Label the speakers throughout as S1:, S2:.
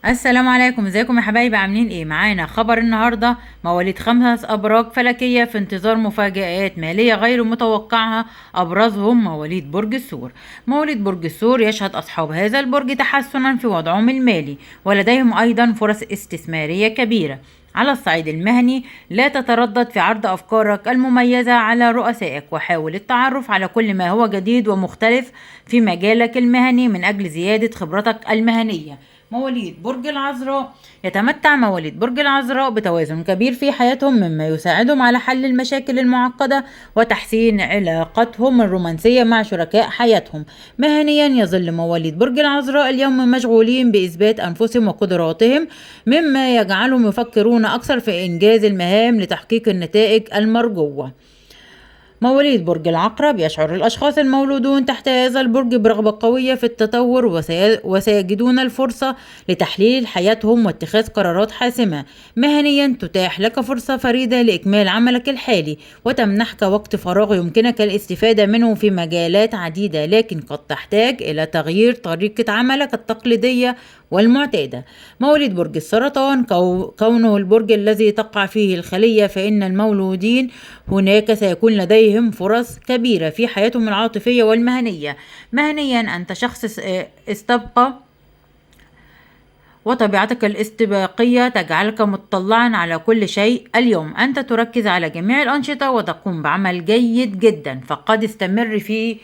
S1: السلام عليكم، ازيكم يا حبايبي؟ عاملين ايه؟ معانا خبر النهارده. مواليد 5 ابراج فلكيه في انتظار مفاجآت ماليه غير متوقعه، ابرزهم مواليد برج الثور. مواليد برج الثور يشهد اصحاب هذا البرج تحسنا في وضعهم المالي، ولديهم ايضا فرص استثماريه كبيره. على الصعيد المهني، لا تتردد في عرض أفكارك المميزة على رؤسائك، وحاول التعرف على كل ما هو جديد ومختلف في مجالك المهني من أجل زيادة خبرتك المهنية. مواليد برج العذراء، يتمتع مواليد برج العذراء بتوازن كبير في حياتهم، مما يساعدهم على حل المشاكل المعقدة وتحسين علاقتهم الرومانسية مع شركاء حياتهم. مهنيا، يظل مواليد برج العذراء اليوم مشغولين بإثبات أنفسهم وقدراتهم، مما يجعلهم يفكرون أكثر في إنجاز المهام لتحقيق النتائج المرجوة. مواليد برج العقرب، يشعر الأشخاص المولودون تحت هذا البرج برغبة قوية في التطور، وسيجدون الفرصة لتحليل حياتهم واتخاذ قرارات حاسمة. مهنيا، تتاح لك فرصة فريدة لإكمال عملك الحالي، وتمنحك وقت فراغ يمكنك الاستفادة منه في مجالات عديدة، لكن قد تحتاج إلى تغيير طريقة عملك التقليدية والمعتادة. مواليد برج السرطان، كونه البرج الذي تقع فيه الخلية، فإن المولودين هناك سيكون لديهم فرص كبيرة في حياتهم العاطفية والمهنية. مهنيا، أنت شخص استبقى، وطبيعتك الاستباقية تجعلك مطلعا على كل شيء. اليوم أنت تركز على جميع الأنشطة وتقوم بعمل جيد جدا، فقد استمر فيه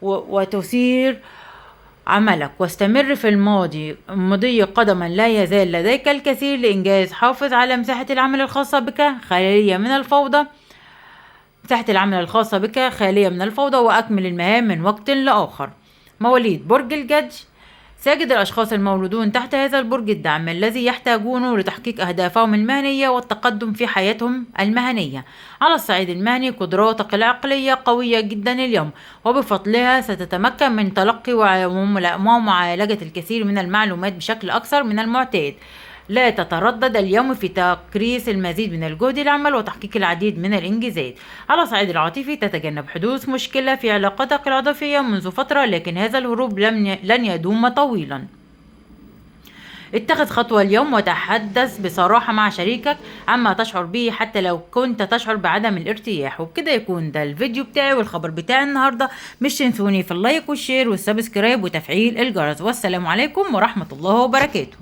S1: وتثير عملك، واستمر في مضي قدما. لا يزال لديك الكثير لإنجاز. حافظ على مساحة العمل الخاصة بك خالية من الفوضى، وأكمل المهام من وقت لآخر. مواليد برج الجدي، سيجد الأشخاص المولودون تحت هذا البرج الدعم الذي يحتاجونه لتحقيق أهدافهم المهنية والتقدم في حياتهم المهنية. على الصعيد المهني، قدراتك العقلية قوية جدا اليوم، وبفضلها ستتمكن من تلقي ومعالجة الكثير من المعلومات بشكل أكثر من المعتاد. لا تتردد اليوم في تكريس المزيد من الجهد للعمل وتحقيق العديد من الإنجازات. على الصعيد العاطفي، تتجنب حدوث مشكلة في علاقتك العاطفية منذ فترة، لكن هذا الهروب لن يدوم طويلا. اتخذ خطوة اليوم وتحدث بصراحة مع شريكك عما تشعر به، حتى لو كنت تشعر بعدم الارتياح. وبكده يكون ده الفيديو بتاعي والخبر بتاعي النهاردة. مش تنسوني في اللايك والشير والسبسكرايب وتفعيل الجرس. والسلام عليكم ورحمة الله وبركاته.